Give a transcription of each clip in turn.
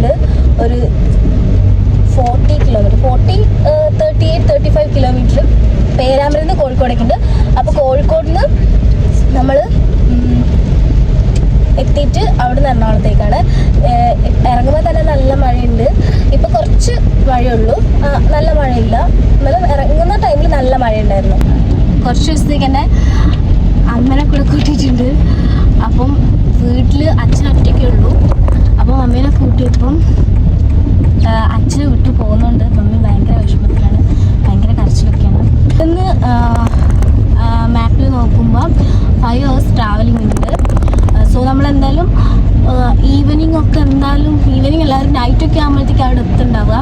കോഴിക്കോടുണ്ട് ഒരു 40 kilometre 38-35 kilometre പേരാമ്പ്രയിൽ നിന്ന് കോഴിക്കോടേക്ക് ഉണ്ട്. അപ്പോൾ കോഴിക്കോട് നിന്ന് നമ്മൾ എത്തിയിട്ട് അവിടെ നിന്ന് എറണാകുളത്തേക്കാണ്. ഇറങ്ങുമ്പോൾ തന്നെ നല്ല മഴയുണ്ട്. ഇപ്പം കുറച്ച് മഴയുള്ളൂ, നല്ല മഴയില്ല. എന്നാലും ഇറങ്ങുന്ന ടൈമിൽ നല്ല മഴയുണ്ടായിരുന്നു. കുറച്ച് ദിവസത്തേക്ക് തന്നെ അമ്മനെ കൂടെ കൂട്ടിയിട്ടുണ്ട്. അപ്പം വീട്ടിൽ അച്ഛൻ ഒറ്റയ്ക്കേ ഉള്ളൂ. അപ്പം മമ്മീനെ കൂട്ടിയപ്പം അച്ഛനെ വിട്ടു പോകുന്നുണ്ട്. മമ്മി ഭയങ്കര വിഷമത്തിലാണ്, ഭയങ്കര കരച്ചിലൊക്കെയാണ്. ഇന്ന് മാപ്പിൽ നോക്കുമ്പോൾ 5 hours ട്രാവലിംഗ് ഉണ്ട്. സോ നമ്മളെന്തായാലും ഈവനിങ് ഒക്കെ ഈവനിങ് എല്ലാവരും നൈറ്റൊക്കെ ആകുമ്പോഴത്തേക്ക് അവിടെ എത്തുണ്ടാവുക.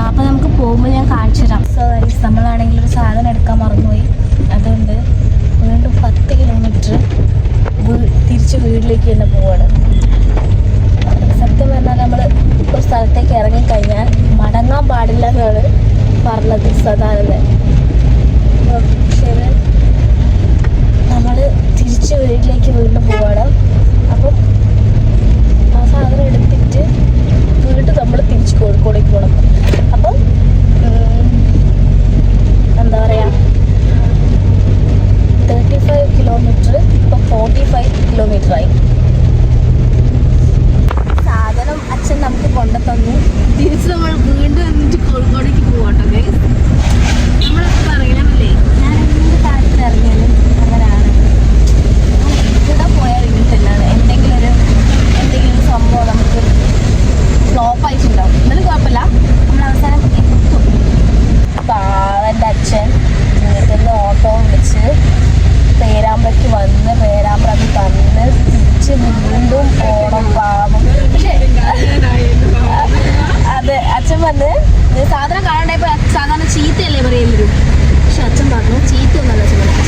അപ്പോൾ നമുക്ക് പോകുമ്പോൾ ഞാൻ കാണിച്ചു തരാം. സോ നമ്മളാണെങ്കിൽ ഒരു സാധനം എടുക്കാൻ മറന്നുപോയി. അതുകൊണ്ട് വീണ്ടും 10 കിലോമീറ്റർ തിരിച്ച് വീട്ടിലേക്ക് തന്നെ പോവാണ്. സത്യം പറഞ്ഞാൽ നമ്മൾ ഒരു സ്ഥലത്തേക്ക് ഇറങ്ങിക്കഴിഞ്ഞാൽ മടങ്ങാൻ പാടില്ല എന്നാണ് പറഞ്ഞത് സാധാരണ. പക്ഷേ നമ്മൾ തിരിച്ച് വീട്ടിലേക്ക് വീണ്ടും പോവാണ്. അപ്പം ആ സാധനം എടുത്തിട്ട് വീണ്ടും നമ്മൾ തിരിച്ച് കോഴിക്കോടേക്ക് പോകണം. അപ്പം എന്താ പറയുക, 35 കിലോമീറ്റർ ഇപ്പം 45 കിലോമീറ്ററായി. സാധനം അച്ഛൻ നമുക്ക് കൊണ്ടുതന്നു. തിരിച്ച് നമ്മൾ വീണ്ടും എന്നിട്ട് കോഴിക്കോടേക്ക് പോകട്ടോ. നമ്മളിപ്പോൾ അറിയണമല്ലേ, ഞാൻ എന്ത് കാര്യത്തിൽ ഇറങ്ങിയാലും അങ്ങനെയാണ്. ഇവിടെ പോയാൽ ഇങ്ങനെ തന്നെയാണ്. എന്തെങ്കിലും സംഭവം നമുക്ക് ഫ്ലോപ്പ് ആയിട്ടുണ്ടാവും. എന്നാലും കുഴപ്പമില്ല, നമ്മൾ അവസാനം എത്തും. പാവൻ്റെ അച്ഛൻ വീട്ടിൽ നിന്ന് ഓട്ടോ വിളിച്ച് പേരാമ്പ്രയ്ക്ക് വന്ന് പേരാമ്പ്ര അത് തന്ന് തിരിച്ച് വീണ്ടും പോകണം. പാവം. പക്ഷേ അതെ, അച്ഛൻ വന്ന് സാധനം കാണണ്ടായപ്പോൾ സാധാരണ ചീത്തയല്ലേ പറയുള്ളൂ. പക്ഷെ അച്ഛൻ പറഞ്ഞു ചീത്തയൊന്നല്ല. അച്ഛൻ പറഞ്ഞു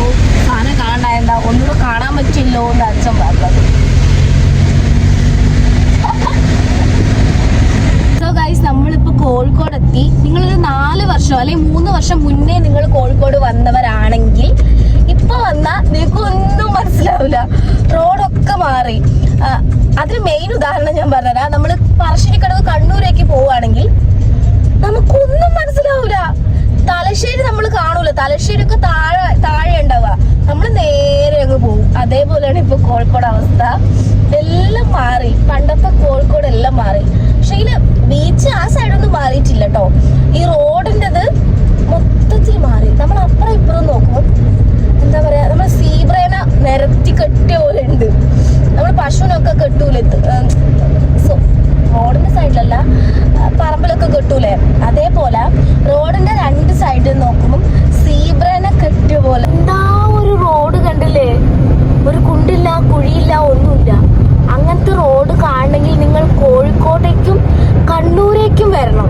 ഓ സാധനം കാണണ്ടായണ്ട, ഒന്നുകൂടെ കാണാൻ പറ്റില്ലോ എന്ന് അച്ഛൻ പറഞ്ഞത്. സോ ഗൈസ്, നമ്മളിപ്പോൾ കോഴിക്കോട് എത്തി. നിങ്ങളൊരു 4 വർഷം അല്ലെങ്കിൽ 3 വർഷം മുന്നേ നിങ്ങൾ കോഴിക്കോട് വന്നവരാണെങ്കിൽ ഇപ്പൊ വന്നാൽ നിങ്ങൾക്ക് ഒന്നും മനസ്സിലാവില്ല. റോഡൊക്കെ മാറി. അതിന് മെയിൻ ഉദാഹരണം ഞാൻ പറഞ്ഞുതരാം. നമ്മൾ പറശ്ശിനിക്കടവ് കണ്ണൂരേക്ക് പോവുകയാണെങ്കിൽ നമുക്കൊന്നും മനസ്സിലാവൂല. തലശ്ശേരി നമ്മൾ കാണൂല. തലശ്ശേരി ഒക്കെ താഴെ ഉണ്ടാവുക. നമ്മൾ നേരെ അങ്ങ് പോകും. അതേപോലെയാണ് ഇപ്പൊ കോഴിക്കോട് അവസ്ഥ. എല്ലാം മാറി. പണ്ടത്തെ കോഴിക്കോട് എല്ലാം മാറി. പക്ഷെ ഇതില് ബീച്ച് ആ സൈഡൊന്നും മാറിയിട്ടില്ല കേട്ടോ. ഈ റോഡിൻ്റെത് മൊത്തത്തിൽ മാറി. നമ്മൾ അപ്പുറം ഇപ്പുറം നോക്കും, എന്താ പറയാ, നമ്മൾ സീബ്രേന നിരത്തി കെട്ടിയ പോലെ ഉണ്ട്. നമ്മൾ പശുവിനൊക്കെ കെട്ടൂലേ, റോഡിന്റെ സൈഡിലല്ല പറമ്പിലൊക്കെ കെട്ടൂലേ, അതേപോലെ റോഡിന്റെ 2 സൈഡിൽ നോക്കുമ്പോൾ സീബ്രേന കെട്ടിയ പോലെ. എന്താ ഒരു റോഡ് കണ്ടില്ലേ, ഒരു കുണ്ടില്ല കുഴിയില്ല ഒന്നുമില്ല. അങ്ങനത്തെ റോഡ് കാണണമെങ്കിൽ നിങ്ങൾ കോഴിക്കോട്ടേക്കും കണ്ണൂരേക്കും വരണം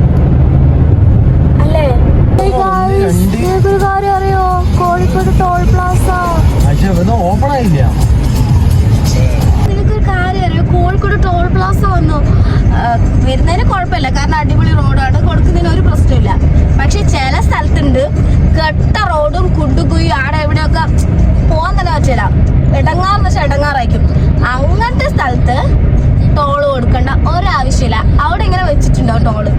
അല്ലേ. ഒരു കാര്യം അറിയോ, കോഴിക്കോട് ടോൾ പ്ലാസ ഓപ്പൺ ആയില്ല. നിങ്ങൾക്കൊരു കാര്യം അറിയോ, കോഴിക്കോട് ടോൾ പ്ലാസ വന്നു. വരുന്നതിന് കുഴപ്പമില്ല, കാരണം അടിപൊളി റോഡാണ്, കൊടുക്കുന്നതിന് ഒരു പ്രശ്നമില്ല. പക്ഷെ ചില സ്ഥലത്തുണ്ട് കെട്ട റോഡും കുണ്ടുകുയും, ആടെ എവിടെയൊക്കെ പോകാൻ തന്നെ പറ്റില്ല. ഇടങ്ങാറെന്ന് വെച്ചാൽ ഇടങ്ങാറായിരിക്കും. അങ്ങനത്തെ സ്ഥലത്ത് ടോള് കൊടുക്കേണ്ട ഒരാവശ്യമില്ല. അവിടെ ഇങ്ങനെ വെച്ചിട്ടുണ്ടാവും ടോള്.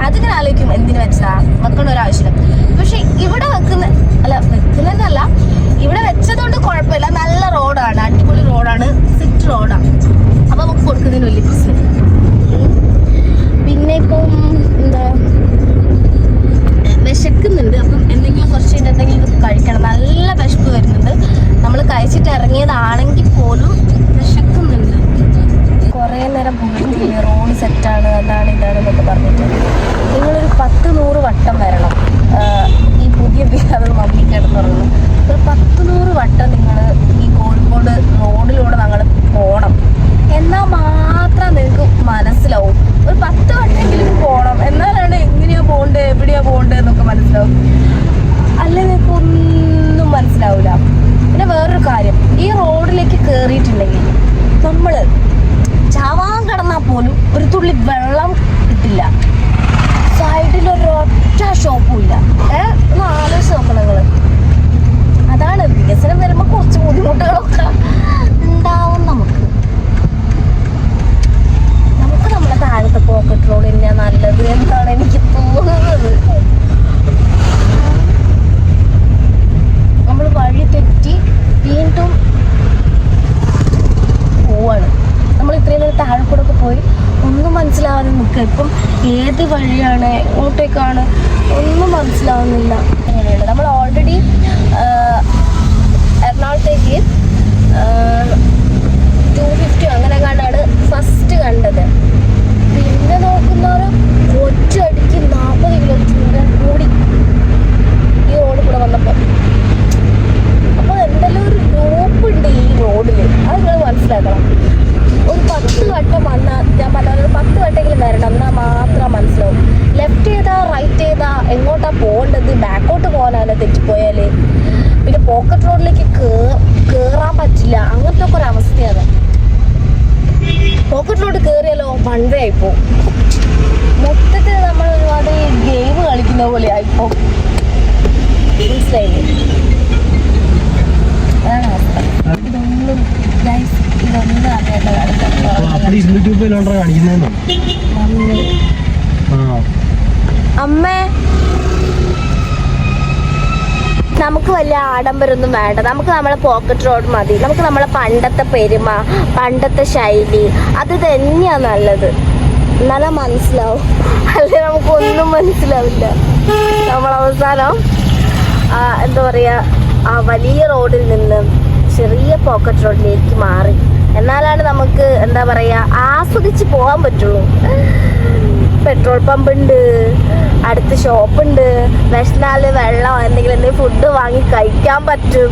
അതിങ്ങനെ ആലോചിക്കും എന്തിനു വെച്ചതാ, വെക്കേണ്ട ഒരാവശ്യമില്ല. പക്ഷെ ഇവിടെ വെക്കുന്നതല്ല, ഇവിടെ വെച്ചതുകൊണ്ട് കുഴപ്പമില്ല. നല്ല റോഡാണ്, അടിപൊളി റോഡാണ്, സിറ്റ് റോഡാണ്. അപ്പൊ നമുക്ക് കൊടുക്കുന്നതിന് വലിയ പ്രശ്നം. പിന്നെ ഇപ്പം എന്താ, വിശക്കുന്നുണ്ട്. അപ്പം എന്തെങ്കിലും കുറച്ചിട്ട് എന്തെങ്കിലും കഴിക്കണം. നല്ല വിശപ്പ് വരുന്നുണ്ട്. നമ്മൾ കഴിച്ചിട്ട് ഇറങ്ങിയതാണെങ്കിൽ പോലും വിശക്കുന്നുണ്ട്. കുറേ നേരം പോയിട്ടില്ല, റോഡ് സെറ്റാണ്, അതാണ് ഇതാണെന്നൊക്കെ പറഞ്ഞിട്ട്. നിങ്ങളൊരു 10-100 വട്ടം വരണം. ഈ പുതിയ അത് മമ്മി കിടന്നുറങ്ങുന്നു. ഒരു 10-100 വട്ടം നിങ്ങൾ ഈ കോഴിക്കോട് റോഡിലൂടെ ഞങ്ങൾ പോകണം. എന്നാൽ മാത്രം നിങ്ങൾക്ക് മനസ്സിലാവും. ഒരു 10 വട്ടെങ്കിലും പോകണം, എന്നാലാണ് എങ്ങനെയാ പോകേണ്ടത്, എവിടെയാ പോകേണ്ടത് എന്നൊക്കെ മനസ്സിലാവും. അല്ലെ നിങ്ങൾക്ക് ഒന്നും മനസ്സിലാവില്ല. പിന്നെ വേറൊരു കാര്യം, ഈ റോഡിലേക്ക് കയറിയിട്ടുണ്ടെങ്കിൽ നമ്മൾ ചാവാൻ കിടന്നാൽ പോലും ഒരു തുള്ളി വെള്ളം കിട്ടില്ല. സൈഡിൽ ഒരൊറ്റ ഷോപ്പും ഇല്ല. ഒന്ന് ആലോചിച്ച് നോക്കണം നിങ്ങൾ. അതാണ് വികസനം വരുമ്പോൾ കുറച്ച് ബുദ്ധിമുട്ടുകളൊക്കെ ഉണ്ടാവും. നമുക്ക് നമ്മുടെ മനസ്സിലാവാതെ നിൽക്കുക. ഇപ്പം ഏത് വഴിയാണ് എങ്ങോട്ടേക്കാണ് ഒന്നും മനസ്സിലാവുന്നില്ല. അങ്ങനെയാണ് നമ്മൾ ഓൾറെഡി എറണാകുളത്തേക്ക് 250 അങ്ങനെ കണ്ടാണ് ഫസ്റ്റ് കണ്ടത്. പിന്നെ നോക്കുന്നവരും ഒറ്റയടിക്ക് 40 കിലോമീറ്റർ കൂടി ഈ റോഡ് കൂടെ വന്നപ്പോൾ. അപ്പോൾ എന്തെല്ലാം ഒരു ലൂപ്പുണ്ട് ഈ റോഡിൽ, അത് നിങ്ങൾ മനസ്സിലാക്കണം. ഒരു 10 വട്ടം വന്നാൽ, ഞാൻ പറഞ്ഞ 10 വട്ടെങ്കിലും വരണം, എന്നാൽ മാത്രം മനസ്സിലാവും. ലെഫ്റ്റ് ചെയ്താ റൈറ്റ് ചെയ്താ എങ്ങോട്ടാ പോകേണ്ടത്, ബാക്കോട്ട് പോകാനാണ് തെറ്റിപ്പോയാൽ. പിന്നെ പോക്കറ്റ് റോഡിലേക്ക് കയറാൻ പറ്റില്ല, അങ്ങനത്തെ ഒക്കെ ഒരു അവസ്ഥയാണ്. പോക്കറ്റ് റോഡ് കയറിയാലോ വൺ വേ ആയിപ്പോ. മൊത്തത്തിൽ നമ്മൾ ഒരുപാട് ഗെയിം കളിക്കുന്ന പോലെ ആയിപ്പോ. മനസ്സിലായില്ലേ? അതാണ് അവസ്ഥ. ഇതൊന്നും അറിയേണ്ട അമ്മേ, നമുക്ക് വലിയ ആഡംബരമൊന്നും വേണ്ട. നമുക്ക് നമ്മളെ പോക്കറ്റ് റോഡ് മതി. നമുക്ക് നമ്മളെ പണ്ടത്തെ പെരുമ, പണ്ടത്തെ ശൈലി, അത് തന്നെയാണ് നല്ലത്. എന്നാലും മനസ്സിലാവും. അല്ലെ നമുക്കൊന്നും മനസ്സിലാവില്ല. നമ്മളവസാനം എന്താ പറയുക, ആ വലിയ റോഡിൽ നിന്ന് ചെറിയ പോക്കറ്റ് റോഡിലേക്ക് മാറി. എന്നാലാണ് നമുക്ക് എന്താ പറയുക ആസ്വദിച്ച് പോകാൻ പറ്റുള്ളൂ. പെട്രോൾ പമ്പ് ഉണ്ട്, അടുത്ത് ഷോപ്പുണ്ട്, വിശന്നാല് വെള്ളം എന്തെങ്കിലും ഫുഡ് വാങ്ങി കഴിക്കാൻ പറ്റും.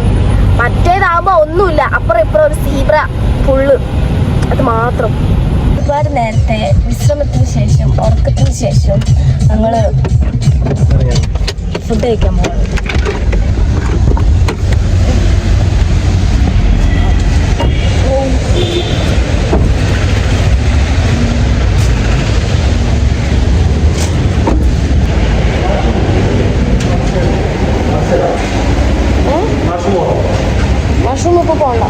മറ്റേതാകുമ്പോൾ ഒന്നുമില്ല, അപ്പുറം ഇപ്പുറം ഒരു സീബ്ര ഫുള്ള്, അത് മാത്രം. ഒരുപാട് നേരത്തെ വിശ്രമത്തിന് ശേഷം, ഉറക്കത്തിന് ശേഷം ഞങ്ങൾ ഫുഡ് കഴിക്കാൻ പോകുന്നു. വാഷ്റൂം ഇപ്പോൾ പോകണ്ട.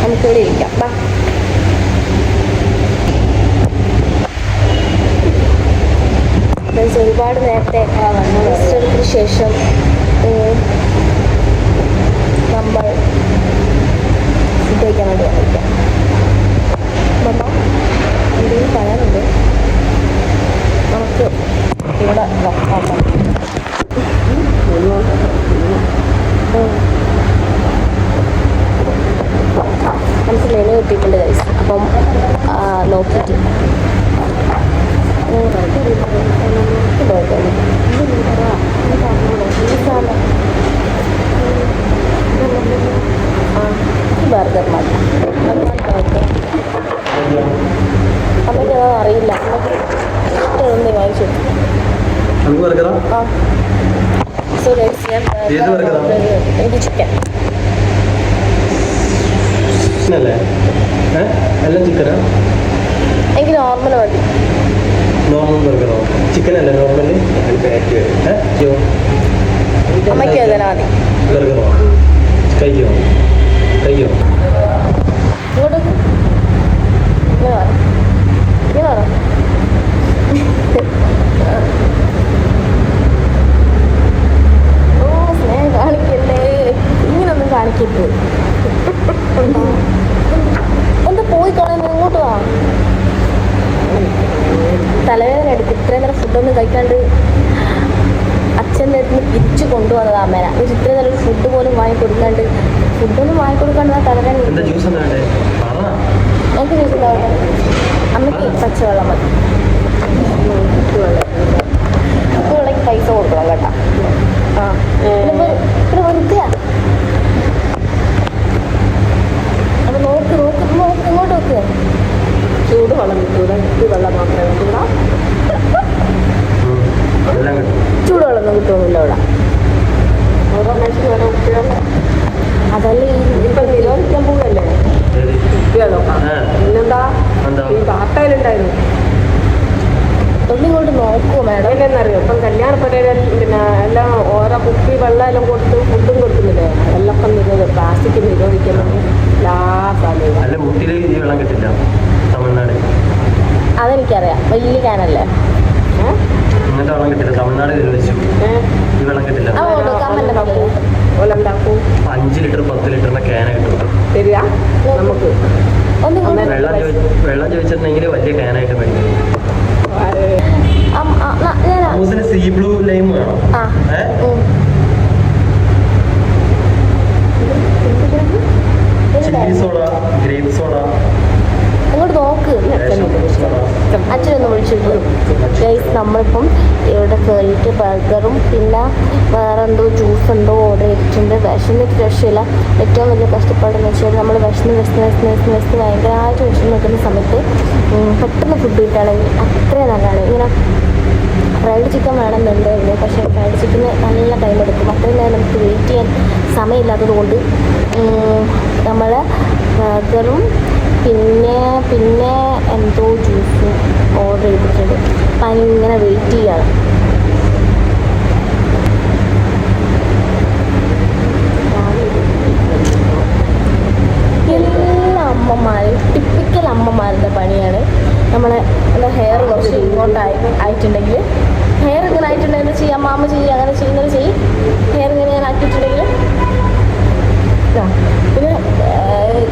നമുക്കിവിടെ ഇരിക്കാം. ബാ, ഒരുപാട് നേരത്തെ വിശ്രമത്തിന് ശേഷം നമ്മൾ ഫുഡ് കഴിക്കാൻ വേണ്ടി വന്നിരിക്കാം. എന്തെങ്കിലും പറയാനുണ്ട്? നമുക്ക് ഇവിടെ നോക്കാം. നമുക്ക് മെനു കിട്ടിയിട്ടുണ്ട് ഗൈസ്. അപ്പം നോക്കിയിട്ട് ബർഗർ മതി. അമ്മയ്ക്ക് അതൊന്നും അറിയില്ല. അമ്മയ്ക്ക് വാങ്ങിച്ചു. സോ ഗൈസ്, ഞാൻ എനിക്ക് ചിക്കൻ. എനിക്ക് നോർമൽ മതി. നോർമൽ ബർഗറോ? ചിക്കൻ അല്ലേ നോർമൽ? അമ്മയ്ക്ക് ഏതാ മതി. ബർഗറോ? കഴിക്കോ? കഴിക്കോ? ഇങ്ങോട്ട് ഓ സ്നേഹം കാണിക്കല്ലേ, ഇങ്ങനൊന്നും കാണിക്കരുത്. ഒന്ന് പോയി കളയുന്നത്, ഇങ്ങോട്ട് വാ. തലവേദന എടുക്കും. ഇത്രയും നേരം ഫുഡൊന്നും കഴിക്കാണ്ട് അച്ഛൻ്റെ അടുത്ത് നിന്ന് പിരിച്ചു കൊണ്ടുവന്നത് അമ്മേന. ഒരു ഇത്രയും നേരം ഫുഡ് പോലും വാങ്ങിക്കൊടുക്കാണ്ട്, ഫുഡൊന്നും വാങ്ങിക്കൊടുക്കാണ്ട് ആ തലവേദന. നമുക്ക് ജ്യൂസ് ഉണ്ടാവട്ടെ. അമ്മയ്ക്ക് പച്ചവെള്ളം മതി. ഉപ്പുവെള്ളക്ക് പൈസ കൊടുക്കണം കേട്ടോ. ആ പിന്നെ വെറുതെ അപ്പൊ നോക്ക് നോക്ക് നോക്ക് ഇങ്ങോട്ട് നോക്ക്. ചൂടുവെള്ളം കിട്ടൂല, വെള്ളം മാത്രമേ കിട്ടൂടാ. ചൂടുവെള്ളം ഒന്നും കിട്ടുന്നില്ല ഇവിടെ. ഓരോ മനുഷ്യർക്ക് ഓരോ കുട്ടികളുടെ അതല്ലേ ഇപ്പൊ നിരോധിക്കാൻ പോവുകയല്ലേ കുട്ടികളോ. പിന്നെന്താ ഈ വാർത്തയിലുണ്ടായിരുന്നു. ഒന്നിങ്ങോട്ട് നോക്കുമോ മാഡം? എന്നറിയോ ഇപ്പം കല്യാണപ്പെടേല പിന്നെ എല്ലാം ഓരോ കുപ്പി വെള്ളം എല്ലാം കൊടുത്ത് ഫുഡും കൊടുക്കുന്നില്ലേ. എല്ലാം നിരോധം, പ്ലാസ്റ്റിക് നിരോധിക്കണം. അതെനിക്കറിയാം, വലിയ ക്യാനല്ലേ. ലിറ്റർ 10 ലിറ്ററിന്റെ ക്യാന കിട്ടും. തരിക നമുക്ക്. വെള്ളം ചോദിച്ചിട്ടുണ്ടെങ്കിൽ വലിയ ക്യാനായിട്ട് വേണ്ടി ഞാൻ സീ ബ്ലൂ ലൈം വേണം. Chilli soda, grape soda. അങ്ങോട്ട് നോക്ക്, അച്ഛനൊന്ന് വിളിച്ചിട്ടു. ഗൈസ് നമ്മളിപ്പം ഇവിടെ കയറിയിട്ട് ബർഗറും പിന്നെ വേറെ എന്തോ ജ്യൂസ് എന്തോ ഓർഡർ ചെയ്തിട്ടുണ്ട്. വിശന്നിട്ട് രക്ഷയില്ല. ഏറ്റവും വലിയ കഷ്ടപ്പാടെന്ന് വെച്ചാൽ നമ്മൾ വിശന്ന് ഭയങ്കരമായിട്ട് വിശന്ന് നിൽക്കുന്ന സമയത്ത് പെട്ടെന്ന് ഫുഡ് കിട്ടുകയാണെങ്കിൽ അത്രയും നല്ലതാണ്. ഇങ്ങനെ ഫ്രൈഡ് ചിക്കൻ വേണമെന്നുണ്ടായിരുന്നു, പക്ഷേ ഫ്രൈഡ് ചിക്കന് നല്ല ടൈം എടുക്കും. അത്രയും നേരം നമുക്ക് വെയിറ്റ് ചെയ്യാൻ സമയമില്ലാത്തത് കൊണ്ട് നമ്മൾ ബർഗറും പിന്നെ എന്തോ ജ്യൂസും ഓർഡർ ചെയ്തിട്ടുണ്ട്. അപ്പം അതിങ്ങനെ വെയിറ്റ് ചെയ്യാണ്. എല്ലാ അമ്മമാരും ടിപ്പിക്കൽ അമ്മമാരുടെ പണിയാണ്. നമ്മളെ എന്താ ഹെയർ കുറച്ച് ആയിട്ടുണ്ടെങ്കിൽ ഹെയർ ഇങ്ങനെ ആയിട്ടുണ്ടെങ്കിൽ ചെയ്യാം, മാമ ചെയ്യുക, അങ്ങനെ ചെയ്യുന്നത് ചെയ്യും. ഹെയർ ഇങ്ങനെ ആക്കിയിട്ടുണ്ടെങ്കിൽ പിന്നെ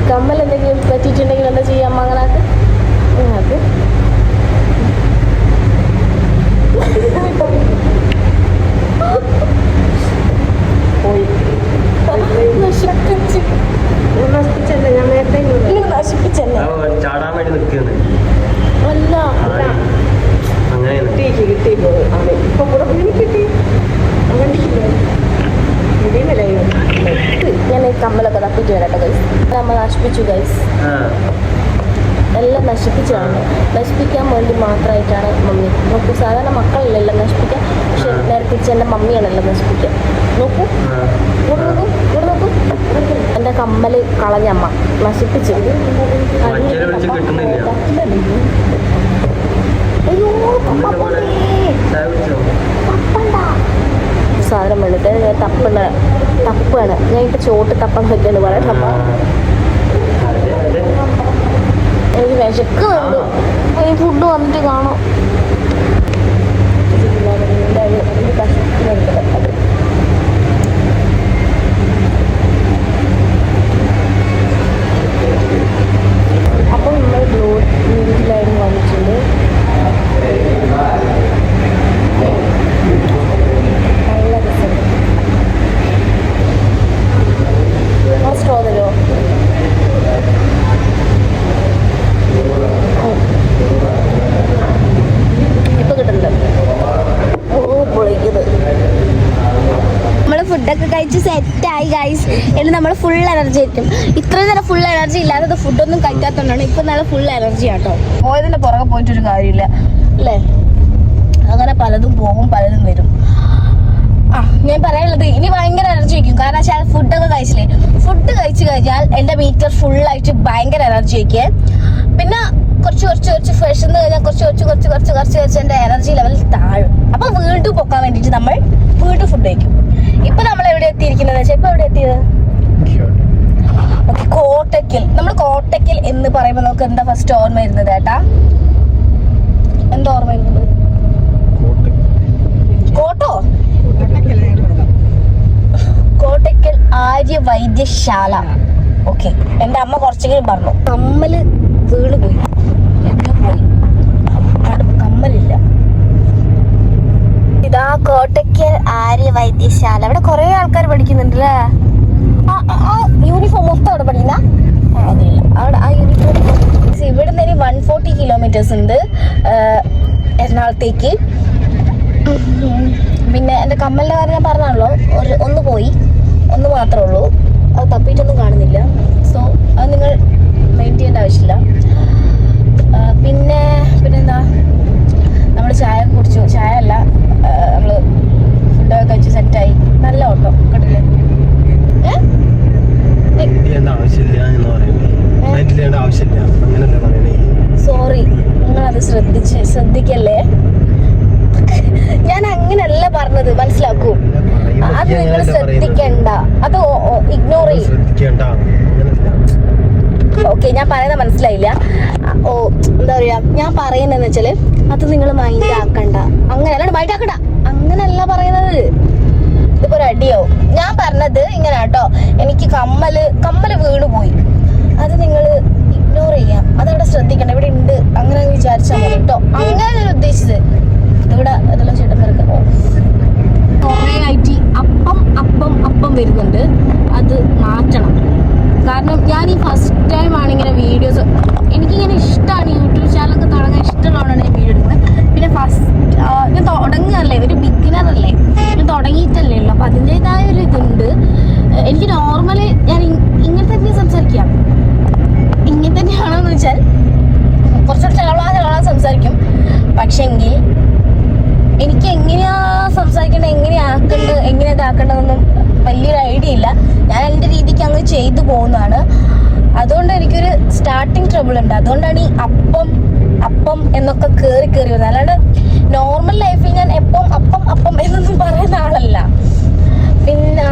കമ്മൽ എന്തെങ്കിലും പറ്റിയിട്ടുണ്ടെങ്കിൽ എന്താ ചെയ്യുക, അമ്മ അങ്ങനെ ആക്ക്. നശിപ്പിച്ചല്ലേ ഞാൻ നേരത്തെ നശിപ്പിച്ചല്ലേ ചാടാൻ വേണ്ടി നിൽക്കുന്നത്. അല്ല അങ്ങനെ കിട്ടി ഇപ്പൊ കൂടെ കിട്ടി ഞാൻ ഈ കമ്മലൊക്കെ തപ്പിട്ട് വരട്ടെ ഗൈസ്. നമ്മൾ നശിപ്പിച്ചു ഗൈസ്, എല്ലാം നശിപ്പിച്ചാണ്. നശിപ്പിക്കാൻ വേണ്ടി മാത്രമായിട്ടാണ് മമ്മി. നോക്കൂ, സാധാരണ മക്കളിലെല്ലാം നശിപ്പിക്കാം, പക്ഷെ നേരെ തിരിച്ച് എൻ്റെ മമ്മിയാണെല്ലാം നശിപ്പിക്കുക. നോക്കൂ, ഇവിടെ നോക്കൂ. എൻ്റെ കമ്മല് കളഞ്ഞമ്മ നശിപ്പിച്ചു. അയ്യോ സാധനം വന്നിട്ട് തപ്പാണ്. ഞാൻ ഇപ്പം ചോട്ട് തപ്പാൻ പറ്റുമെന്ന് പറയാം. എനിക്ക് വിശക്കുന്നുണ്ട്. ഈ ഫുഡ് വന്നിട്ട് കാണാം. അപ്പം നമ്മൾ വീട്ടിലായിരുന്നു വന്നിട്ടുണ്ട്. നല്ല രസമുണ്ട്. സ്ട്രോ തരുമോ? ഇപ്പൊ കിട്ടുന്നുണ്ട്. പൊളിക്കുന്നത്. നമ്മൾ ഫുഡൊക്കെ കഴിച്ച് സെറ്റായി ഗൈസ്. എന്നിട്ട് നമ്മൾ ഫുൾ എനർജി ആയിരിക്കും. ഇത്രയും നേരം ഫുൾ എനർജി ഇല്ലാത്തത് ഫുഡൊന്നും കഴിക്കാത്തതുകൊണ്ടാണ്. ഇപ്പൊ നല്ല ഫുൾ എനർജി ആട്ടോ. പോയതിന്റെ പുറകെ പോയിട്ടൊരു കാര്യമില്ല അല്ലേ? അങ്ങനെ പലതും പോകും, പലതും വരും. ഞാൻ പറയാനുള്ളത് ഇനി ഭയങ്കര എനർജി വയ്ക്കും. കാരണം വെച്ചാൽ ഫുഡൊക്കെ കഴിച്ചില്ലേ, ഫുഡ് കഴിച്ചു കഴിഞ്ഞാൽ എൻ്റെ മീറ്റർ ഫുള്ളായിട്ട് ഭയങ്കര എനർജി വയ്ക്കുക. പിന്നെ കുറച്ച് ഫ്രഷ് എന്ന് കഴിഞ്ഞാൽ കുറച്ച് എൻ്റെ എനർജി ലെവൽ താഴും. അപ്പൊ വീണ്ടും പൊക്കാൻ വേണ്ടിയിട്ട് നമ്മൾ വീണ്ടും ഫുഡ് കഴിക്കും. ഇപ്പൊ നമ്മൾ എവിടെ എത്തിയിരിക്കുന്നത് വെച്ചാൽ, ഇപ്പൊ എവിടെ എത്തിയത്? കോട്ടയ്ക്കൽ. നമ്മൾ കോട്ടയ്ക്കൽ എന്ന് പറയുമ്പോൾ നമുക്ക് എന്താ ഫസ്റ്റ് ഓർമ്മ വരുന്നത് ഏട്ടാ? എന്താ ഓർമ്മ വരുന്നത്? കോട്ടോ? കോട്ടയ്ക്കൽ ആര്യ വൈദ്യശാല. ഓക്കെ, എൻ്റെ അമ്മ കുറച്ചെങ്കിലും പറഞ്ഞു. കമ്മല് വീണ് പോയി, എന്നെ പോയി, കമ്മലില്ല. ഇതാ കോട്ടയ്ക്കൽ ആര്യ വൈദ്യശാല. ഇവിടെ കുറെ ആൾക്കാർ പഠിക്കുന്നുണ്ടല്ലേ. യൂണിഫോം മൊത്തം അവിടെ പഠിക്കുന്ന അതില്ല. അവിടെ ആ യൂണിഫോം ഇവിടെ നിന്ന് 140 കിലോമീറ്റേഴ്സ് ഉണ്ട് എറണാകുളത്തേക്ക്. പിന്നെ എൻ്റെ കമ്മലിൻ്റെ കാര്യം ഞാൻ പറഞ്ഞാണല്ലോ, ഒന്ന് പോയി, ഒന്ന് മാത്രമേ ഉള്ളൂ. അത് തപ്പിയിട്ടൊന്നും കാണുന്നില്ല. സോ അത് നിങ്ങൾ മെയിൻ ചെയ്യേണ്ട ആവശ്യമില്ല. പിന്നെന്താ, നമ്മൾ ചായ കുടിച്ചു. ചായ അല്ല, നമ്മൾ ഫുഡൊക്കെ കഴിച്ച് സെറ്റായി. നല്ല ഓട്ടോ കേട്ടില്ലേ? സോറി, നിങ്ങളത് ശ്രദ്ധിക്കല്ലേ. ഞാൻ അങ്ങനല്ല പറഞ്ഞത്, മനസ്സിലാക്കൂ. അത് നിങ്ങൾ ശ്രദ്ധിക്കണ്ട, അത് ഇഗ്നോർ ചെയ്യും. ഓക്കെ, ഞാൻ പറയുന്നത് മനസ്സിലായില്ല. എന്താ പറയാ, ഞാൻ പറയുന്നതെന്ന് വെച്ചാല് അത് നിങ്ങൾ മൈൻഡ് ആക്കണ്ട. അങ്ങനെയല്ല, മൈൻഡ് ആക്കണ്ട, അങ്ങനല്ല പറയുന്നത്. ഇതിപ്പോ ഒരു അടിയാവും. ഞാൻ പറഞ്ഞത് ഇങ്ങനെ കേട്ടോ, എനിക്ക് കമ്മല് വീണ് പോയി. അത് നിങ്ങൾ ഇഗ്നോർ ചെയ്യാം, അതവിടെ ശ്രദ്ധിക്കണം, ഇവിടെ ഉണ്ട് അങ്ങനെ വിചാരിച്ചാൽ മതി കേട്ടോ. അങ്ങനെ ഞാൻ ഉദ്ദേശിച്ചത്. ഇവിടെ അതെല്ലാം ചേട്ടന്മാർക്ക് കുറേ ആയിട്ട് അപ്പം വരുന്നുണ്ട്, അത് മാറ്റണം. കാരണം ഞാൻ ഈ ഫസ്റ്റ് ടൈം ആണ് ഇങ്ങനെ വീഡിയോസ്, എനിക്കിങ്ങനെ ഇഷ്ടമാണ് യൂട്യൂബ് ചാനലൊക്കെ തുടങ്ങാൻ ഇഷ്ടമുള്ളതാണ് ഞാൻ വീഡിയോ എടുക്കുന്നത്. പിന്നെ ഞാൻ തുടങ്ങുകയല്ലേ, ഒരു ബിഗിനർ അല്ലേ, ഞാൻ തുടങ്ങിയിട്ടല്ലേ ഉള്ളൂ. അപ്പം അതിൻ്റെതായ ഒരു ഇതുണ്ട്. എനിക്ക് നോർമലി ഞാൻ ഇങ്ങനെ തന്നെ സംസാരിക്കാം. ഇങ്ങനെ തന്നെയാണോന്ന് വെച്ചാൽ കുറച്ചുകൂടി ചളവാ സംസാരിക്കും. പക്ഷെങ്കിൽ എനിക്ക് എങ്ങനെയാ സംസാരിക്കേണ്ടത്, എങ്ങനെ ഇതാക്കേണ്ടതെന്നൊന്നും വലിയൊരു ഐഡിയ ഇല്ല. ഞാൻ എൻ്റെ രീതിക്ക് അങ്ങ് ചെയ്തു പോകുന്നതാണ്. അതുകൊണ്ട് എനിക്കൊരു സ്റ്റാർട്ടിങ് ട്രബിൾ ഉണ്ട്. അതുകൊണ്ടാണ് ഈ അപ്പം എന്നൊക്കെ കയറി വരുന്നത്. അല്ലാണ്ട് നോർമൽ ലൈഫിൽ ഞാൻ അപ്പം എന്നൊന്നും പറയുന്ന ആളല്ല. പിന്നെ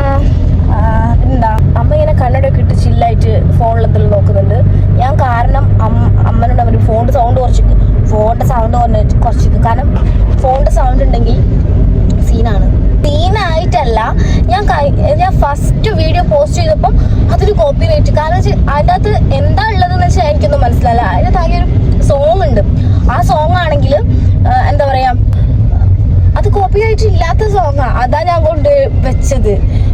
എന്താ, അമ്മ ഇങ്ങനെ കണ്ണടയൊക്കെ ഇട്ട് ചില്ലായിട്ട് ഫോണിൽ എന്തെങ്കിലും നോക്കുന്നുണ്ട്. ഞാൻ കാരണം അമ്മനോട് അവർ ഫോണിൻ്റെ സൗണ്ട് കുറച്ചിട്ട്, കാരണം ഫോണിൻ്റെ സൗണ്ട് ഉണ്ടെങ്കിൽ സീനായിട്ടല്ല. ഞാൻ ഫസ്റ്റ് വീഡിയോ പോസ്റ്റ് ചെയ്തപ്പോൾ അതൊരു കോപ്പി റൈറ്റ്. കാരണം അതിൻ്റെ അകത്ത് എന്താ ഉള്ളതെന്ന് വെച്ചാൽ എനിക്കൊന്നും മനസ്സിലായില്ല. അതിൻ്റെ താഴെ ഒരു സോങ് ഉണ്ട്. ആ സോങ് ആണെങ്കിൽ എന്താ പറയാ, അത് കോപ്പി റൈറ്റ് ഇല്ലാത്ത സോങ്ങാ, അതാ ഞാൻ കൊണ്ട് വെച്ചത്.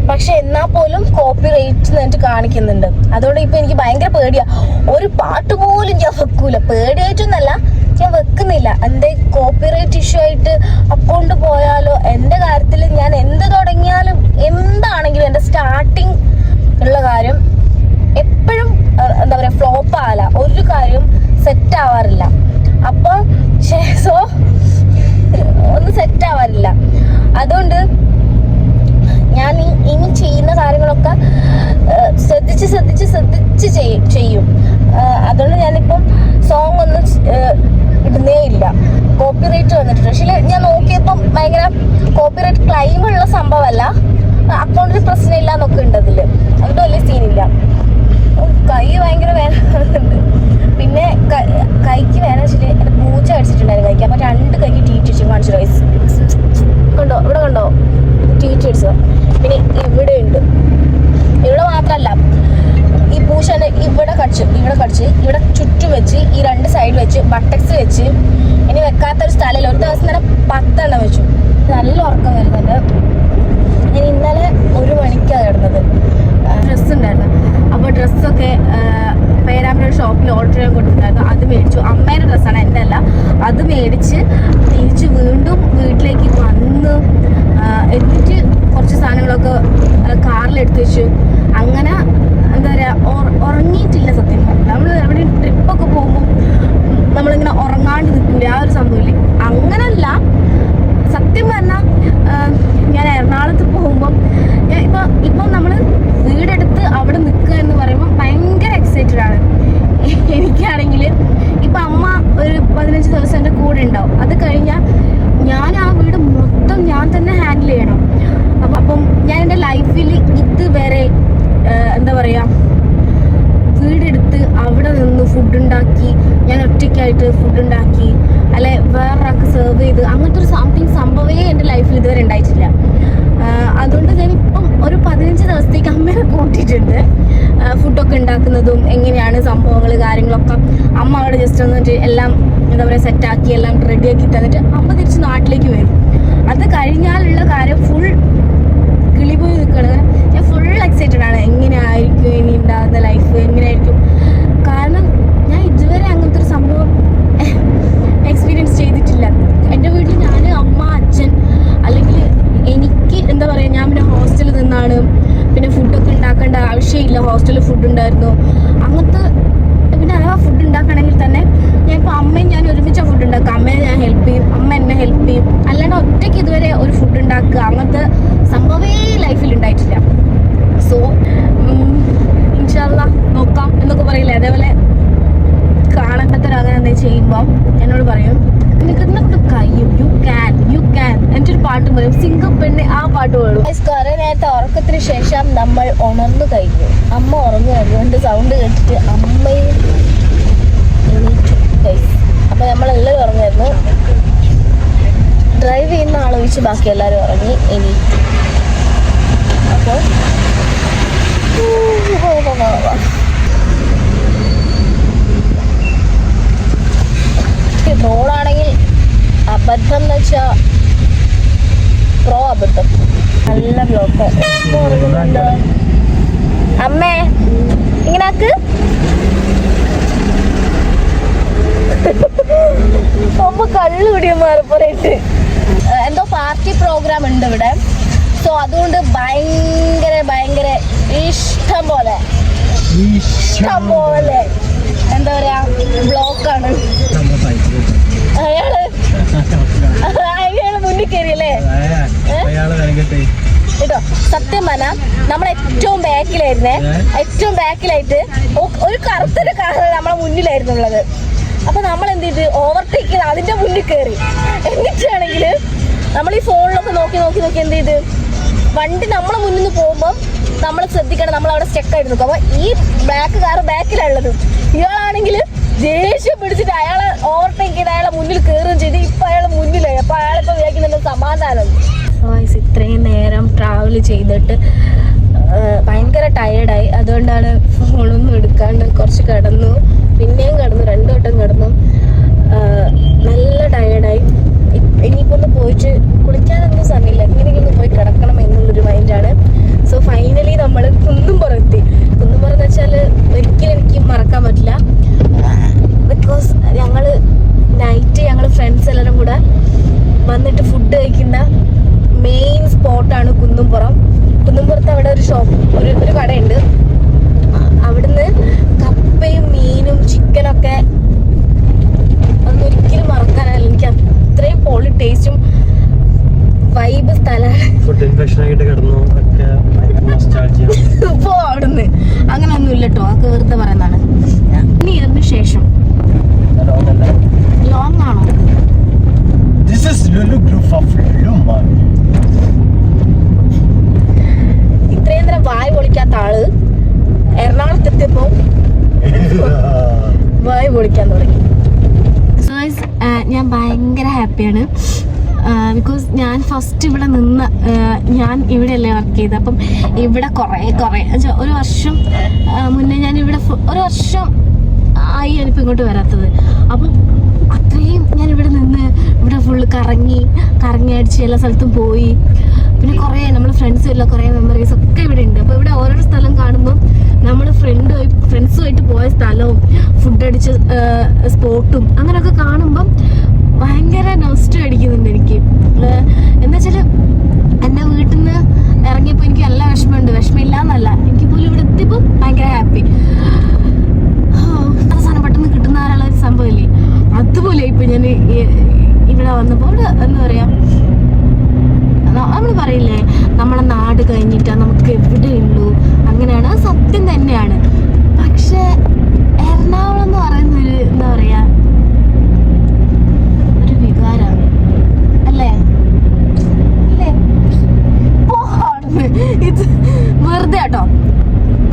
പക്ഷെ എന്നാൽ പോലും കോപ്പി റൈറ്റ് എന്നിട്ട് കാണിക്കുന്നുണ്ട്. അതുകൊണ്ട് ഇപ്പൊ എനിക്ക് ഭയങ്കര പേടിയാ. ഒരു പാട്ട് പോലും ഞാൻ വെക്കൂല, പേടിയായിട്ടൊന്നല്ല, ഞാൻ വെക്കുന്നില്ല. എന്തേ കോപ്പി റൈറ്റ് ഇഷ്യൂ ആയിട്ട് അക്കൗണ്ട് പോയാലോ. എൻ്റെ കാര്യത്തിൽ ഞാൻ എന്ത് തുടങ്ങിയാലും എന്താണെങ്കിലും എൻ്റെ സ്റ്റാർട്ടിങ് ഉള്ള കാര്യം എപ്പോഴും എന്താ പറയാ ഫ്ലോപ്പ് ആവില്ല, ഒരു കാര്യം സെറ്റ് ആവാറില്ല. അപ്പോൾ സോ ഒന്നും സെറ്റ് ആവാറില്ല. അതുകൊണ്ട് ഞാൻ ഇനി ചെയ്യുന്ന കാര്യങ്ങളൊക്കെ ശ്രദ്ധിച്ച് ചെയ്യും. അതുകൊണ്ട് ഞാനിപ്പം സോങ് ഒന്നും ഇടുന്നേ ഇല്ല. കോപ്പി റൈറ്റ് വന്നിട്ടുണ്ട്. പക്ഷേ ഞാൻ നോക്കിയപ്പം ഭയങ്കര കോപ്പി റൈറ്റ് ക്ലെയിം ഉള്ള സംഭവമല്ല, അക്കൗണ്ടിൽ പ്രശ്നമില്ല എന്നൊക്കെ ഉണ്ട് അതിൽ. അതുകൊണ്ട് വലിയ സീനില്ല. കൈ ഭയങ്കര വേദനയുണ്ട്. പിന്നെ കൈക്ക് വേദന വെച്ചിട്ട് എൻ്റെ പൂച്ച അടിച്ചിട്ടുണ്ടായിരുന്നു കൈക്ക്. അപ്പോൾ 2 കൈക്ക് ടീറ്റ് കാണിച്ചു. റൈസ് കണ്ടോ, ഇവിടെ കണ്ടോ ടീറ്റ് അടിച്ചത്. പിന്നെ ഇവിടെ ഉണ്ട്. ഇവിടെ മാത്രമല്ല, ഈ പൂച്ചനെ ഇവിടെ കടിച്ച് ഇവിടെ ചുറ്റും വെച്ച്, ഈ 2 സൈഡ് വെച്ച്, ബട്ടക്സ് വെച്ച്, ഇനി വെക്കാത്തൊരു സ്ഥലമില്ല. ഒരു ദിവസം തന്നെ 10 എണ്ണം വെച്ചു. നല്ല ഉറക്കം വരുന്നുണ്ട്. ഞാൻ ഇന്നലെ 1 മണിക്കാണ് കിടന്നത്. ഡ്രസ്സ് ഉണ്ടായിരുന്നു. അപ്പോൾ ഡ്രസ്സൊക്കെ പേരാമ്പ്ര ഷോപ്പിൽ ഓർഡർ ചെയ്യാൻ കൊടുത്തിട്ടുണ്ടായിരുന്നു. അത് മേടിച്ചു. അമ്മേൻ്റെ ഡ്രസ്സാണ്, എൻ്റെ അല്ല. അത് മേടിച്ച് തിരിച്ച് വീണ്ടും വീട്ടിലേക്ക് വന്ന് എന്നിട്ട് കുറച്ച് സാധനങ്ങളൊക്കെ കാറിലെടുത്ത് വെച്ചു. അങ്ങനെ എന്താ പറയുക, ഉറങ്ങിയിട്ടില്ല സത്യം. നമ്മൾ എവിടെ ട്രിപ്പൊക്കെ പോകുമ്പോൾ നമ്മളിങ്ങനെ ഉറങ്ങാണ്ട് നിൽക്കില്ല, ആ ഒരു സംഭവമില്ലേ. അങ്ങനല്ല, സത്യം പറഞ്ഞാൽ ഞാൻ എറണാകുളത്ത് പോകുമ്പം ഇപ്പം നമ്മൾ വീടെടുത്ത് അവിടെ നിൽക്കുക എന്ന് പറയുമ്പോൾ ഭയങ്കര എക്സൈറ്റഡ് ആണ്. എനിക്കാണെങ്കിൽ ഇപ്പം അമ്മ ഒരു 15 ദിവസം എൻ്റെ കൂടെ ഉണ്ടാവും. അത് കഴിഞ്ഞാൽ ഞാൻ ആ വീട് മൊത്തം ഞാൻ തന്നെ ഹാൻഡിൽ ചെയ്യണം. അപ്പം ഞാൻ എൻ്റെ ലൈഫിൽ ഇതുവരെ എന്താ പറയുക, വീടെടുത്ത് അവിടെ നിന്ന് ഫുഡ് ഉണ്ടാക്കി, ഞാൻ ഒറ്റയ്ക്കായിട്ട് ഫുഡ് ഉണ്ടാക്കി, അല്ലെ വേറൊരാൾക്ക് സെർവ് ചെയ്ത്, അങ്ങനത്തെ ഒരു സംഭവമേ എൻ്റെ ലൈഫിൽ ഇതുവരെ ഉണ്ടായിട്ടില്ല. അതുകൊണ്ട് ഞാനിപ്പം ഒരു 15 ദിവസത്തേക്ക് അമ്മയെ കൂട്ടിയിട്ടുണ്ട്. ഫുഡൊക്കെ ഉണ്ടാക്കുന്നതും എങ്ങനെയാണ് സംഭവങ്ങൾ കാര്യങ്ങളൊക്കെ അമ്മ അവിടെ ജസ്റ്റ് വന്നിട്ട് എല്ലാം എന്താ പറയുക സെറ്റാക്കി എല്ലാം റെഡിയാക്കി തന്നിട്ട് അമ്മ തിരിച്ച് നാട്ടിലേക്ക് വരും. അത് കഴിഞ്ഞാലുള്ള കാര്യം ഫുൾ കിളിപോയി നിൽക്കണത്. ഞാൻ ഫുൾ എക്സൈറ്റഡ് ആണ്. എങ്ങനെയായിരിക്കും ഇനി ഉണ്ടാകുന്ന ലൈഫ്, എങ്ങനെയായിരിക്കും. കാരണം ഞാൻ ഇതുവരെ അങ്ങനത്തെ ഒരു സംഭവം എക്സ്പീരിയൻസ് ചെയ്തിട്ടില്ല. എൻ്റെ വീട്ടിൽ ഞാൻ, അമ്മ, അച്ഛൻ, അല്ലെങ്കിൽ എനിക്ക് എന്താ പറയുക, ഞാൻ പിന്നെ ഹോസ്റ്റലിൽ നിന്നാണ്. പിന്നെ ഫുഡൊക്കെ ഉണ്ടാക്കേണ്ട ആവശ്യമില്ല, ഹോസ്റ്റലിൽ ഫുഡ് ഉണ്ടായിരുന്നു. അങ്ങനത്തെ പിന്നെ ആ ഫുഡ് ഉണ്ടാക്കണമെങ്കിൽ തന്നെ ഞാൻ ഇപ്പോൾ അമ്മയും ഞാൻ ഒരുമിച്ച് ഫുഡ് ഉണ്ടാക്കുക. അമ്മയെ ഞാൻ ഹെൽപ്പ് ചെയ്യും, അമ്മ എന്നെ ഹെൽപ്പ് ചെയ്യും. അല്ലാണ്ട് ഒറ്റയ്ക്ക് ഇതുവരെ ഒരു ഫുഡ് ഉണ്ടാക്കുക അങ്ങനത്തെ സംഭവമേ ലൈഫിൽ ഉണ്ടായിട്ടില്ല. സോ ഇൻഷാ അല്ലാഹ് നോക്കാം എന്നൊക്കെ പറയില്ലേ, അതേപോലെ കാണാത്തവർ അങ്ങനെ എന്തെങ്കിലും ചെയ്യുമ്പോൾ എന്നോട് പറയും നിനക്ക് കൊണ്ട് കഴിയും, യു ക്യാൻ എൻ്റെ ഒരു പാട്ട് പറയും, സിംഗപ്പെണ്ണെ, ആ പാട്ട് പാടും. കുറേ നേരത്തെ ഉറക്കത്തിന് ശേഷം നമ്മൾ ഉണർന്നു കഴിഞ്ഞു. അമ്മ ഉറങ്ങുമായിരുന്നു. എൻ്റെ സൗണ്ട് കേട്ടിട്ട് അമ്മയും എണീറ്റു. അപ്പോൾ നമ്മളെല്ലാവരും ഉറങ്ങുമായിരുന്നു. ഡ്രൈവ് ചെയ്യുന്ന ആളൊഴിച്ച് ബാക്കി എല്ലാവരും ഉറങ്ങി എണീറ്റു. അപ്പോൾ എന്ന് വെച്ചാ പ്രോ അബദ്ധം. നല്ല ബ്ലോക്ക്. ഉറങ്ങുന്നുണ്ടോ അമ്മേ? ഇങ്ങനാക്ക്. അമ്മ കള്ളു കുടിയന്മാരെപ്പോലെയിട്ട് എന്തോ പാർട്ടി പ്രോഗ്രാം ഉണ്ട് ഇവിടെ. സോ അതുകൊണ്ട് ഭയങ്കര ഭയങ്കര ഇഷ്ടം പോലെ എന്താ പറയാ ബ്ലോക്കാണ്. അയാള് മുന്നിൽ കയറിയല്ലേ കേട്ടോ. സത്യം പറഞ്ഞാൽ നമ്മൾ ഏറ്റവും ബാക്കിലായിട്ട് ഒരു കറുത്തൊരു കാർ നമ്മളെ മുന്നിലായിരുന്നു ഉള്ളത്. അപ്പൊ നമ്മൾ എന്ത് ചെയ്ത് ഓവർടേക്ക് ചെയ്ത് അതിന്റെ മുന്നിൽ കയറി. എന്നിട്ടാണെങ്കിൽ നമ്മൾ ഈ ഫോണിലൊക്കെ നോക്കി എന്ത് ചെയ്ത് വണ്ടി നമ്മളെ മുന്നിൽ നിന്ന് പോകുമ്പോൾ നമ്മൾ ശ്രദ്ധിക്കണം, നമ്മൾ അവിടെ സ്റ്റെക്കായിട്ട് നിൽക്കും. അപ്പൊ ഈ ബ്ലാക്ക് കാർ ബാക്കിലുള്ളത്. ഇയാളാണെങ്കിൽ ദേഷ്യം പിടിച്ചിട്ട് അയാളെ ഓവർടേക്ക് ചെയ്ത് അയാളെ മുന്നിൽ കയറുകയും ചെയ്ത് ഇപ്പൊ അയാളെ മുന്നിലായി. അപ്പൊ അയാളിപ്പോ വിചാരിക്കുന്നുണ്ട് സമാധാനം. ഇത്രയും നേരം ട്രാവൽ ചെയ്തിട്ട് ഭയങ്കര ടയേർഡായി. അതുകൊണ്ടാണ് ഫോണൊന്നും എടുക്കാണ്ട് കുറച്ച് കിടന്നു. പിന്നെയും കിടന്നു, 2 വട്ടം കിടന്നു. നല്ല ടയേർഡായി. ഇനിയിപ്പോൾ ഒന്ന് പോയിട്ട് കുളിക്കാനൊന്നും സമയമില്ല, എങ്ങനെയെങ്കിലും പോയി കിടക്കണം എന്നുള്ളൊരു മൈൻഡാണ്. സോ ഫൈനലി നമ്മൾ കുന്നുംപുറം എത്തി. കുന്നുംപുറം എന്ന് വെച്ചാൽ ഒരിക്കലും എനിക്ക് മറക്കാൻ പറ്റില്ല. ബിക്കോസ് ഞങ്ങൾ ഫ്രണ്ട്സ് എല്ലാവരും കൂടെ വന്നിട്ട് ഫുഡ് കഴിക്കുന്ന മെയിൻ സ്പോട്ടാണ് കുന്നുംപുറം. കുന്നുംപുറത്ത് അവിടെ ഒരു ഒരു കടയുണ്ട്. അവിടുന്ന് കപ്പയും മീനും ചിക്കനൊക്കെ അതൊന്നും ഒരിക്കലും മറക്കാനല്ല. എനിക്ക് അത്രയും പൊളി ടേസ്റ്റും വൈബ് സ്ഥലമാണ്. ഇപ്പോ അവിടുന്ന് അങ്ങനെയൊന്നും ഇല്ല കേട്ടോ, അതൊക്കെ വെറുതെ പറയുന്നതാണ്. ഇനി ഇതിന് ശേഷം ലോങ് ആണോ? ഇത്രയും നേരം വായ് പൊളിക്കാത്ത ആള് എറണാകുളത്തെത്തിയപ്പോ വായ് പൊളിക്കാൻ തുടങ്ങി. സോ ഞാൻ ഭയങ്കര ഹാപ്പിയാണ്. ബിക്കോസ് ഞാൻ ഫസ്റ്റ് ഇവിടെ നിന്ന് ഞാൻ ഇവിടെയല്ലേ വർക്ക് ചെയ്തത്. അപ്പം ഇവിടെ കുറേ ഒരു വർഷം മുന്നേ ഞാൻ ഇവിടെ ഒരു വർഷം ആയി ഞാനിപ്പോൾ ഇങ്ങോട്ട് വരാത്തത്. അപ്പം അത്രയും ഞാൻ ഇവിടെ നിന്ന് ഇവിടെ ഫുള്ള് കറങ്ങി അടിച്ച് എല്ലാ സ്ഥലത്തും പോയി. പിന്നെ കുറേ നമ്മൾ ഫ്രണ്ട്സും കുറേ മെമ്മറീസ് ഒക്കെ ഇവിടെ ഉണ്ട്. അപ്പോൾ ഇവിടെ ഓരോ സ്ഥലം കാണുമ്പോൾ നമ്മൾ ഫ്രണ്ട്സുമായിട്ട് പോയ സ്ഥലവും ഫുഡ് അടിച്ച സ്പോട്ടും അങ്ങനെയൊക്കെ കാണുമ്പം ഭയങ്കര നൊസ്റ്റു അടിക്കുന്നുണ്ട് എനിക്ക്. എന്താ വെച്ചാൽ എൻ്റെ വീട്ടിൽ നിന്ന് ഇറങ്ങിയപ്പോൾ എനിക്ക് നല്ല വിഷമമില്ല എന്നല്ല, എനിക്ക് പോലും ഇവിടെ എത്തിയപ്പോൾ ഭയങ്കര ഹാപ്പി. അത്ര സാധനം പെട്ടെന്ന് കിട്ടുന്ന ആരുള്ള ഒരു സംഭവമില്ലേ, അതുപോലെ ഇപ്പം ഞാൻ ഇവിടെ വന്നപ്പോൾ എന്താ പറയുക, നമ്മൾ പറയില്ലേ നമ്മളെ നാട് കഴിഞ്ഞിട്ടാണ് നമുക്ക് എവിടെയുള്ളൂ, അങ്ങനെയാണ്. അത് സത്യം തന്നെയാണ്. പക്ഷെ എറണാകുളം എന്ന് പറയുന്നൊരു എന്താ പറയുക ഒരു വികാരമാണ് അല്ലേ? ഇത് വെറുതെ കേട്ടോ.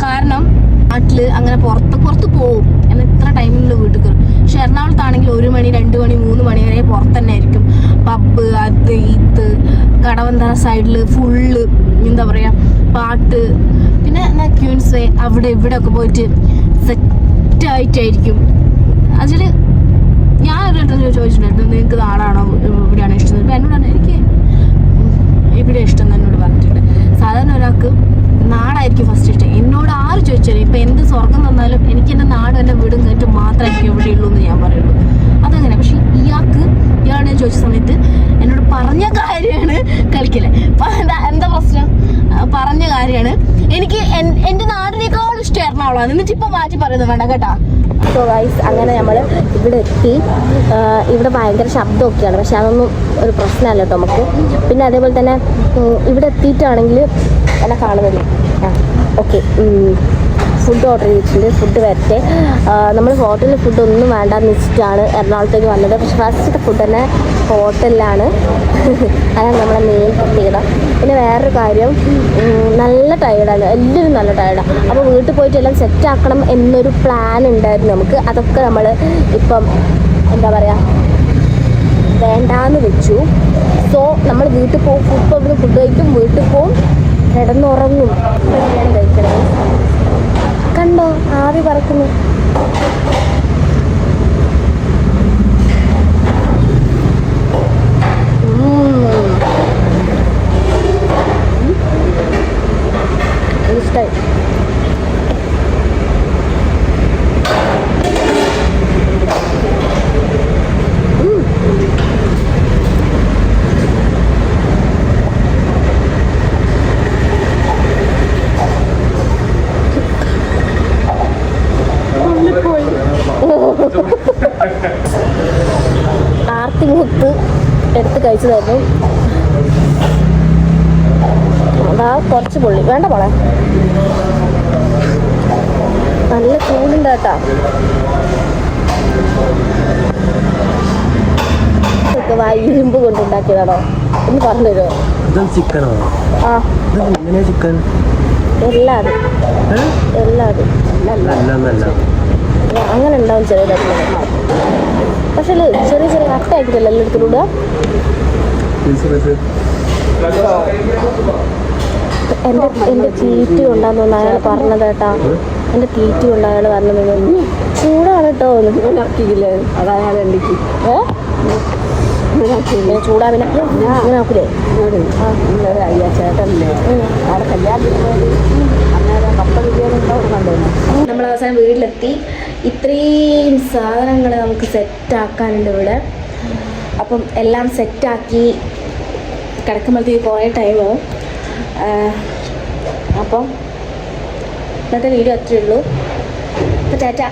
കാരണം നാട്ടില് അങ്ങനെ പുറത്ത് പോവും എന്നാൽ ഇത്ര ടൈമിൽ വീട്ടിൽ കയറും. പക്ഷെ എറണാകുളത്താണെങ്കിൽ 1 മണി 2 മണി 3 മണി വരെ പുറത്ത് തന്നെ ആയിരിക്കും. പബ്ബ് അത് ഇത് കടവന്ത്ര സൈഡിൽ ഫുള്ള് എന്താ പറയുക പാട്ട്. പിന്നെ ക്യൂൻസ് വേ അവിടെ ഇവിടെ ഒക്കെ പോയിട്ട് സെറ്റായിട്ടായിരിക്കും. അതിൽ ഞാൻ ഒരു വട്ടം ചോദിച്ചിട്ടുണ്ട്, നിങ്ങൾക്ക് നാടാണോ ഇവിടെയാണോ ഇഷ്ടം? ഇപ്പം എന്നോടാണ് എനിക്ക് ഇവിടെ ഇഷ്ടം എന്ന് എന്നോട് പറഞ്ഞിട്ടുണ്ട്. സാധാരണ ഒരാൾക്ക് നാടായിരിക്കും ഫസ്റ്റ് ഇഷ്ടം. എന്നോട് ആര് ചോദിച്ചാലും ഇപ്പം എന്ത് സ്വർഗം തന്നാലും എനിക്ക് എൻ്റെ നാടും എൻ്റെ വീടും കേട്ട് മാത്രമേ എനിക്ക് എവിടെയുള്ളൂ എന്ന് ഞാൻ പറയുള്ളൂ. അതങ്ങനെ. പക്ഷെ ഇയാളോട് ഞാൻ ചോദിച്ച സമയത്ത് എന്നോട് പറഞ്ഞ കാര്യമാണ് കളിക്കല്ലേ. എന്താ പ്രശ്നം? പറഞ്ഞ കാര്യമാണ് എനിക്ക് എൻ്റെ നാടിനേക്കാളും ഇഷ്ടം എറണാകുളമാണ്. എന്നിട്ട് ഇപ്പം മാറ്റി പറയുന്നത് വേണ്ട കേട്ടാ. സോ ഗൈസ് അങ്ങനെ നമ്മൾ ഇവിടെ എത്തി. ഇവിടെ ഭയങ്കര ശബ്ദമൊക്കെയാണ്, പക്ഷെ അതൊന്നും ഒരു പ്രശ്നമല്ല കേട്ടോ നമുക്ക്. പിന്നെ അതേപോലെ തന്നെ ഇവിടെ എത്തിയിട്ടാണെങ്കിൽ എന്നെ കാണുന്നില്ലേ, ഓക്കെ ഫുഡ് ഓർഡർ ചെയ്തിട്ടുണ്ട്. ഫുഡ് വരട്ടെ. നമ്മൾ ഹോട്ടലിൽ ഫുഡ് ഒന്നും വേണ്ടാന്ന് വെച്ചിട്ടാണ് എറണാകുളത്തേക്ക് വന്നത്. പക്ഷെ ഫസ്റ്റത്തെ ഫുഡ് തന്നെ ഹോട്ടലിലാണ്. അതാണ് നമ്മളെ മെയിൻ പ്രത്യേകത. പിന്നെ വേറൊരു കാര്യം, നല്ല ടയേർഡാണ്, എല്ലാവരും നല്ല ടയേർഡാണ്. അപ്പോൾ വീട്ടിൽ പോയിട്ട് എല്ലാം സെറ്റാക്കണം എന്നൊരു പ്ലാൻ ഉണ്ടായിരുന്നു നമുക്ക്. അതൊക്കെ നമ്മൾ ഇപ്പം എന്താ പറയുക വേണ്ടാന്ന് വെച്ചു. സോ നമ്മൾ വീട്ടിൽ പോകും, ഫുഡ് കഴിക്കും, വീട്ടിൽ പോവും, കിടന്നുറങ്ങും. ഞാൻ കഴിക്കണേ കണ്ടോ ആവി പറക്കുന്നു. ആർത്തി മുത്ത് എടുത്ത് കഴിച്ചതായിരുന്നു. അതാ കുറച്ച് പൊള്ളി വേണ്ട പോളെ, നല്ല ചൂടുണ്ട് കേട്ടാ. ഇരുമ്പ് കൊണ്ടുണ്ടാക്കിയതാണോ എന്ന് പറഞ്ഞു തരുമോ? ഇതും ചിക്കനോ? ആ എങ്ങനെയാ ചിക്കൻ? എല്ലാതും അങ്ങനെ ഉണ്ടാവും ചെറിയതായിട്ട്. പക്ഷെ ചെറിയ ചെറിയ കട്ടയാക്കിട്ടല്ല എല്ലായിടത്തിലൂടെ. എൻ്റെ തീറ്റി ഉണ്ടാന്ന് തോന്നുന്നു അയാൾ പറഞ്ഞത് കേട്ടാ. എൻ്റെ തീറ്റി കൊണ്ട് അയാൾ പറഞ്ഞത് ചൂടാണ് കേട്ടോ. ഇറക്കിയില്ലേ അതായത് എനിക്ക് ചൂടാ പിന്നെ അങ്ങനെ ആക്കൂലേ. അയ്യാ ചേട്ടല്ലേ അവിടെ കല്യാണത്തിന് പോയത് അന്നേരം കപ്പ ബിരിയാണി കണ്ടു. നമ്മൾ അവസാനം വീട്ടിലെത്തി. ഇത്രയും സാധനങ്ങൾ നമുക്ക് സെറ്റാക്കാനുണ്ട് ഇവിടെ. അപ്പം എല്ലാം സെറ്റാക്കി കിടക്കുമ്പോഴത്തേക്ക് കുറേ ടൈമാവും. അപ്പം ഇന്നത്തെ വീഡിയോ അത്രയേ ഉള്ളൂ. അപ്പോൾ ടാറ്റ.